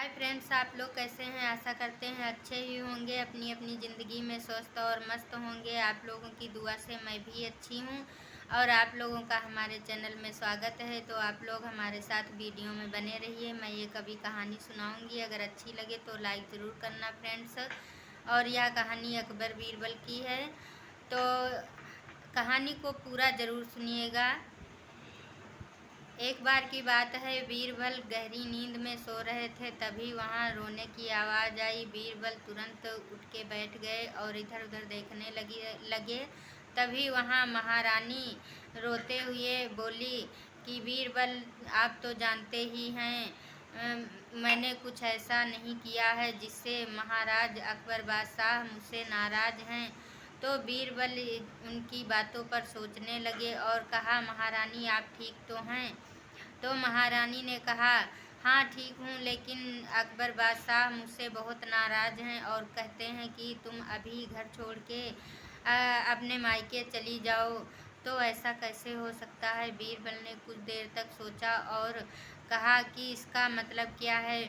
Hi friends, आप लोग कैसे हैं। आशा करते हैं अच्छे ही होंगे, अपनी अपनी ज़िंदगी में स्वस्थ और मस्त होंगे। आप लोगों की दुआ से मैं भी अच्छी हूँ और आप लोगों का हमारे चैनल में स्वागत है। तो आप लोग हमारे साथ वीडियो में बने रहिए। मैं ये कभी कहानी सुनाऊंगी, अगर अच्छी लगे तो लाइक ज़रूर करना फ्रेंड्स। और यह कहानी अकबर बीरबल की है, तो कहानी को पूरा ज़रूर सुनिएगा। एक बार की बात है, बीरबल गहरी नींद में सो रहे थे, तभी वहाँ रोने की आवाज़ आई। बीरबल तुरंत उठ के बैठ गए और इधर उधर देखने लगे। तभी वहाँ महारानी रोते हुए बोली कि बीरबल, आप तो जानते ही हैं मैंने कुछ ऐसा नहीं किया है जिससे महाराज अकबर बादशाह मुझसे नाराज़ हैं। तो बीरबल उनकी बातों पर सोचने लगे और कहा, महारानी आप ठीक तो हैं। तो महारानी ने कहा, हाँ ठीक हूँ, लेकिन अकबर बादशाह मुझसे बहुत नाराज़ हैं और कहते हैं कि तुम अभी घर छोड़ के अपने मायके चली जाओ। तो ऐसा कैसे हो सकता है। बीरबल ने कुछ देर तक सोचा और कहा कि इसका मतलब क्या है।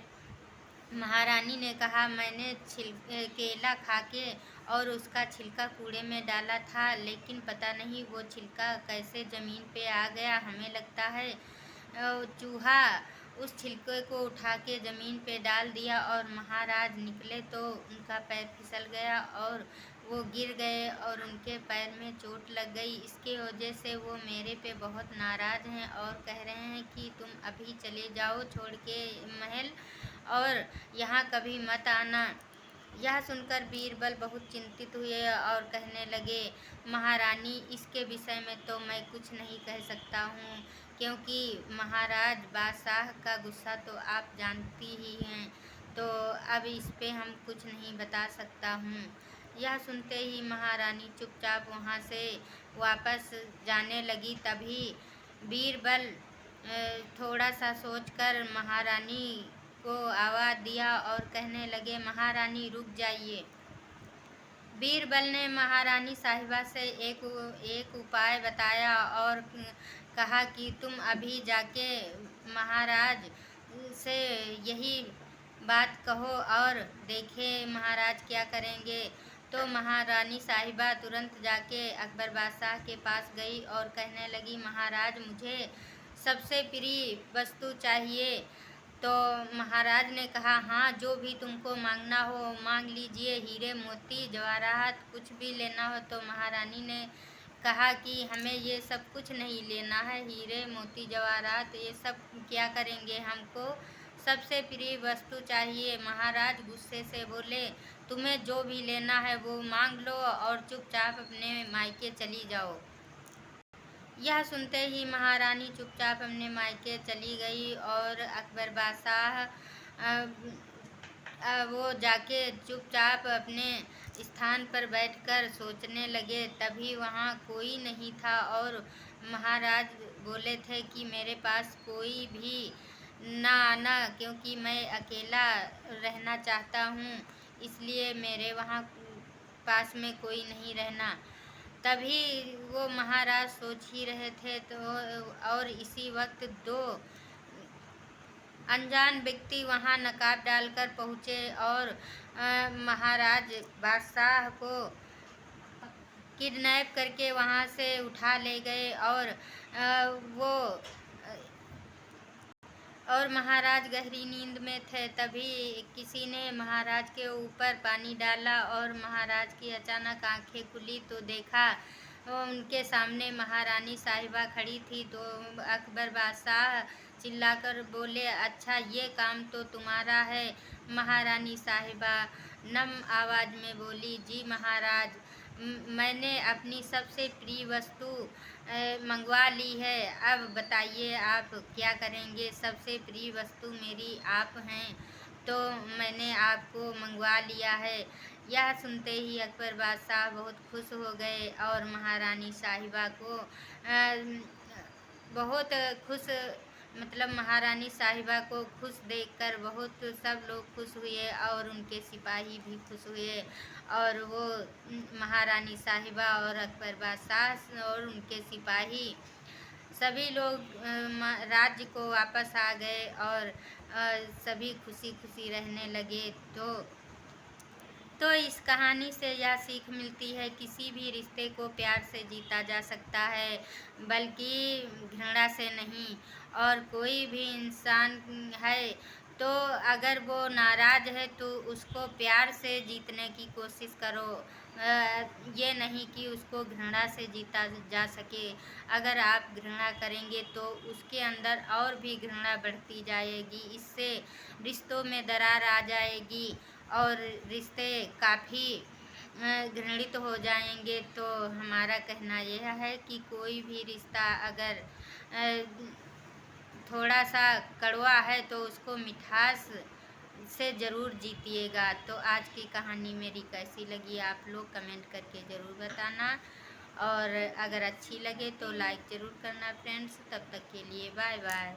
महारानी ने कहा, मैंने केला खा के और उसका छिलका कूड़े में डाला था, लेकिन पता नहीं वो छिलका कैसे ज़मीन पे आ गया। हमें लगता है चूहा उस छिलके को उठा के ज़मीन पे डाल दिया और महाराज निकले तो उनका पैर फिसल गया और वो गिर गए और उनके पैर में चोट लग गई। इसके वजह से वो मेरे पे बहुत नाराज़ हैं और कह रहे हैं कि तुम अभी चले जाओ छोड़ के महल और यहाँ कभी मत आना। यह सुनकर बीरबल बहुत चिंतित हुए और कहने लगे, महारानी इसके विषय में तो मैं कुछ नहीं कह सकता हूँ, क्योंकि महाराज बादशाह का गुस्सा तो आप जानती ही हैं। तो अब इस पे हम कुछ नहीं बता सकता हूँ। यह सुनते ही महारानी चुपचाप वहाँ से वापस जाने लगी। तभी बीरबल थोड़ा सा सोचकर महारानी को आवाज़ दिया और कहने लगे, महारानी रुक जाइए। बीरबल ने महारानी साहिबा से एक उपाय बताया और कहा कि तुम अभी जाके महाराज से यही बात कहो और देखे महाराज क्या करेंगे। तो महारानी साहिबा तुरंत जाके अकबर बादशाह के पास गई और कहने लगी, महाराज मुझे सबसे प्रिय वस्तु चाहिए। तो महाराज ने कहा, हाँ जो भी तुमको मांगना हो मांग लीजिए, हीरे मोती जवाहरात कुछ भी लेना हो। तो महारानी ने कहा कि हमें ये सब कुछ नहीं लेना है, हीरे मोती जवाहरात ये सब क्या करेंगे, हमको सबसे प्रिय वस्तु चाहिए। महाराज गुस्से से बोले, तुम्हें जो भी लेना है वो मांग लो और चुपचाप अपने मायके चली जाओ। यह सुनते ही महारानी चुपचाप अपने मायके चली गई और अकबर बादशाह वो जाके चुपचाप अपने स्थान पर बैठकर सोचने लगे। तभी वहाँ कोई नहीं था और महाराज बोले थे कि मेरे पास कोई भी ना आना, क्योंकि मैं अकेला रहना चाहता हूँ, इसलिए मेरे वहाँ पास में कोई नहीं रहना। तभी वो महाराज सोच ही रहे थे तो और इसी वक्त दो अनजान व्यक्ति वहां नकाब डालकर पहुंचे और महाराज बादशाह को किडनैप करके वहां से उठा ले गए और वो और महाराज गहरी नींद में थे। तभी किसी ने महाराज के ऊपर पानी डाला और महाराज की अचानक आंखें खुली तो देखा उनके सामने महारानी साहिबा खड़ी थी। तो अकबर बादशाह चिल्लाकर बोले, अच्छा ये काम तो तुम्हारा है। महारानी साहिबा नम आवाज़ में बोली, जी महाराज, मैंने अपनी सबसे प्रिय वस्तु मंगवा ली है। अब बताइए आप क्या करेंगे। सबसे प्रिय वस्तु मेरी आप हैं, तो मैंने आपको मंगवा लिया है। यह सुनते ही अकबर बादशाह बहुत खुश हो गए और महारानी साहिबा को बहुत खुश मतलब महारानी साहिबा को खुश देखकर बहुत सब लोग खुश हुए और उनके सिपाही भी खुश हुए और वो महारानी साहिबा और अकबर बादशाह और उनके सिपाही सभी लोग राज्य को वापस आ गए और सभी खुशी खुशी रहने लगे। तो इस कहानी से यह सीख मिलती है, किसी भी रिश्ते को प्यार से जीता जा सकता है, बल्कि घृणा से नहीं। और कोई भी इंसान है, तो अगर वो नाराज़ है तो उसको प्यार से जीतने की कोशिश करो। ये नहीं कि उसको घृणा से जीता जा सके। अगर आप घृणा करेंगे तो उसके अंदर और भी घृणा बढ़ती जाएगी, इससे रिश्तों में दरार आ जाएगी और रिश्ते काफ़ी घृणित हो जाएंगे। तो हमारा कहना यह है कि कोई भी रिश्ता अगर थोड़ा सा कड़वा है तो उसको मिठास से ज़रूर जीतिएगा। तो आज की कहानी मेरी कैसी लगी आप लोग कमेंट करके ज़रूर बताना, और अगर अच्छी लगे तो लाइक ज़रूर करना फ्रेंड्स। तब तक के लिए बाय बाय।